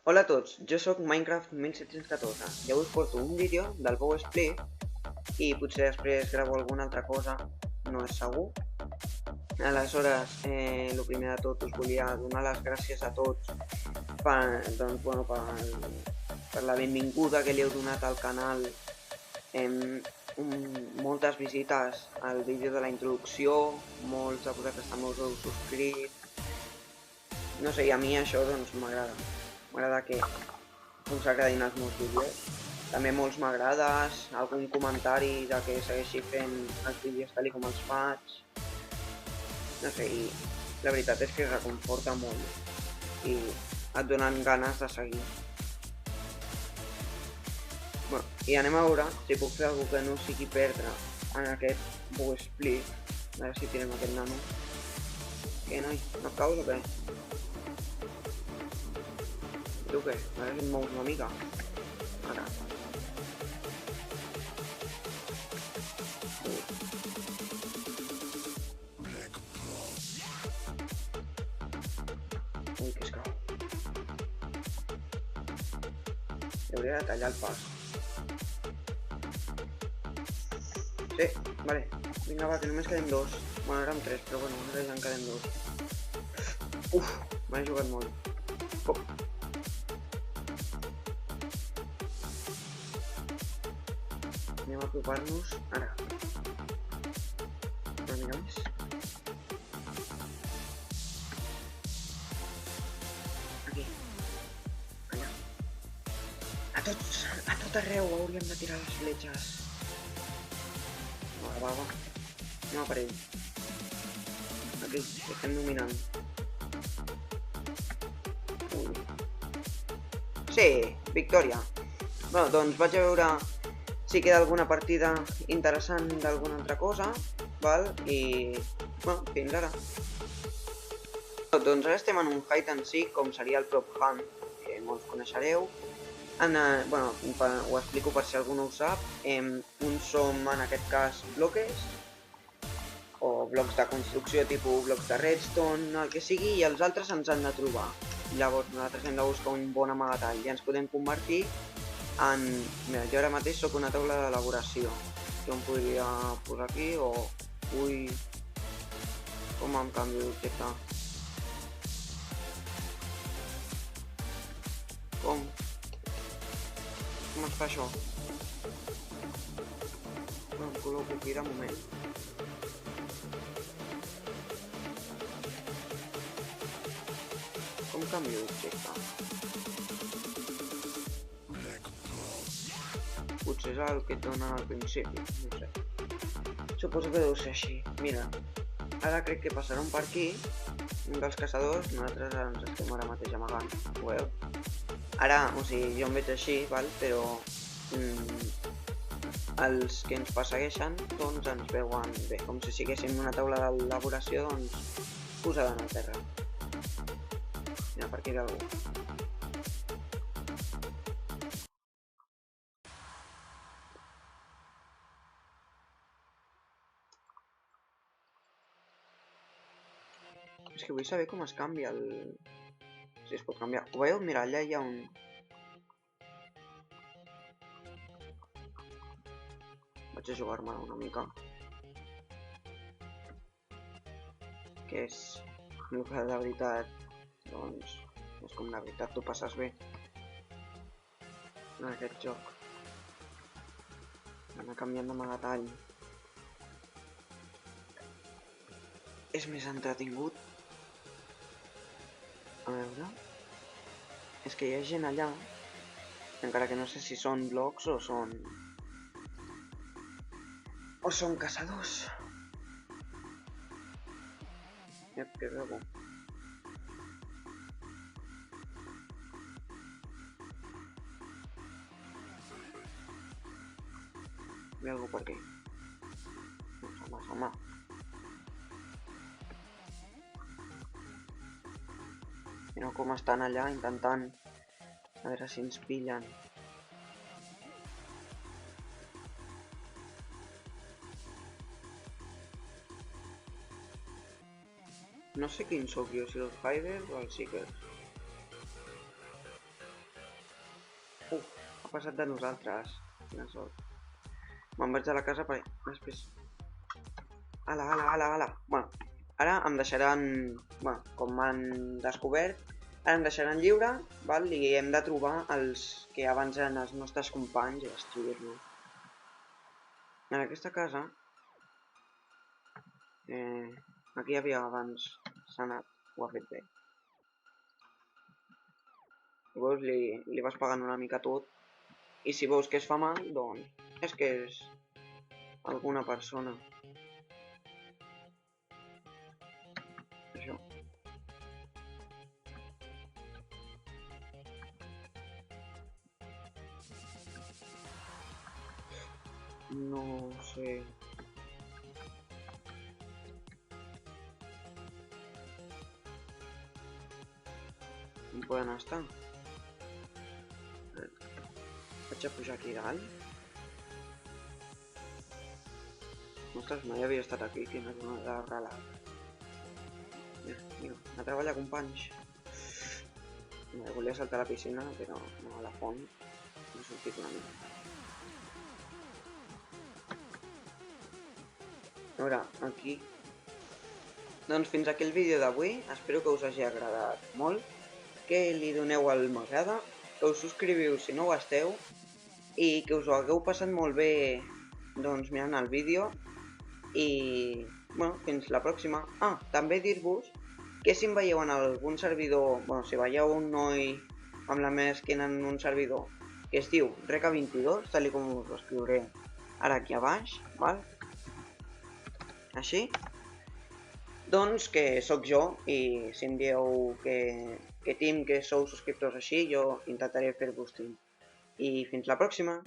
Hola a tots, jo sóc Minecraft 1714 i avui us porto un vídeo del Bow Split i potser després gravo alguna altra cosa, no és segur. Aleshores, el primer de tot us volia donar les gràcies a tots per la benvinguda que li heu donat al canal, moltes visites al vídeo de la introducció, molts de vosaltres també us heu subscrit. No sé, i a mi això doncs m'agrada. M'agrada que us agradin els meus vídeos. També molts m'agrades, algun comentari de que segueixi fent els vídeos tal com els faig. No sé, i la veritat és que reconforta molt i et donen ganes de seguir. Bueno, i anem a veure si puc fer alguna que no sigui perdre en aquest Bow Split. A veure si tirem aquest nano. Què, noi? No et caus o què? Tu què? A veure si et mous una mica. Ara. Ui, que es cau. Hauria de tallar el pas. Sí, vale. Vinga, va, que només queden dos. Bueno, érem tres, però bueno, ara ja en queden dos. Uf, m'he jugat molt. Oh. Anem a apropar-nos. Ara. Una mica més. Aquí. Allà. A tot arreu hauríem de tirar les fletxes. Va. Anem a per ell. Aquí, estem dominant. Sí, victòria. Bueno, doncs vaig a veure si queda alguna partida interessant d'alguna altra cosa, val? I, bueno, fins ara. Doncs ara estem en un hide and seek, com seria el Prop Hunt, que molts coneixereu. Bueno, ho explico per si algú no ho sap. Uns som, en aquest cas, bloques, o blocs de construcció tipus blocs de redstone, el que sigui, i els altres ens han de trobar. Llavors nosaltres hem de buscar un bon amagatall i ens podem convertir en... Mira, jo ara mateix sóc una taula d'elaboració. Jo em podria posar aquí o... Ui... Com em canvio d'objecte? Com es fa això? No, em col·loco aquí de moment. Com canvio d'objecte? Potser és el que et donen al principi, no sé. Suposo que deu ser així. Mira, ara crec que passaran per aquí un dels caçadors, nosaltres ens estem ara mateix amagant, ho veu? Ara, o sigui, jo em veig així, val? Però els que ens persegueixen doncs ens veuen bé, com si siguéssim una taula d'elaboració doncs posada en el terra. Mira, per aquí ve algú. És que vull saber com es canvia el... Si es pot canviar. Ho veieu? Mira, allà hi ha un... Vaig a jugar-me una mica. Que és... El que de veritat... Doncs... És com de veritat t'ho passes bé. En aquest joc. Anar canviant d'amagatall. És més entretingut. A veure... És que hi ha gent allà, encara que no sé si són blocs o són... O són caçadors. Ep, que veu. Ve algú per aquí. Home. Mireu com estan allà intentant a veure si ens pillen. No sé quin sóc jo, si els Hiders o els Seekers. Ha passat de nosaltres. Quina sort. Me'n vaig a la casa perquè després... Ala. Bueno, ara em deixaran... Bueno, com m'han descobert, ara em deixaran lliure, val? I hem de trobar els que abans eren els nostres companys i destruir-los. En aquesta casa... aquí hi havia abans Sanat, ho ha fet bé. Veus, li vas pagant una mica tot. I si veus que es fa mal, doncs és que és alguna persona. Això. No ho sé. On poden estar? Vaig a pujar aquí dalt. Ostres, mai havia estat aquí, quina zona de relat. Mira, a treballar, companys. Volia saltar a la piscina, però no a la font. M'he sortit una mica. A veure, aquí... Doncs fins aquí el vídeo d'avui. Espero que us hagi agradat molt. Que li doneu al m'agrada. Que us subscriviu si no ho esteu. I que us ho hagueu passat molt bé doncs mirant el vídeo. I... bueno, fins la pròxima. Ah, també dir-vos que si em veieu en algun servidor, bueno, si veieu un noi amb la meva skin en un servidor que es diu Reka22, tal com us ho escriuré ara aquí a baix, val? Així. Doncs que sóc jo i si em dieu que team que sou subscriptors així, jo intentaré fer-vos team. I fins la pròxima!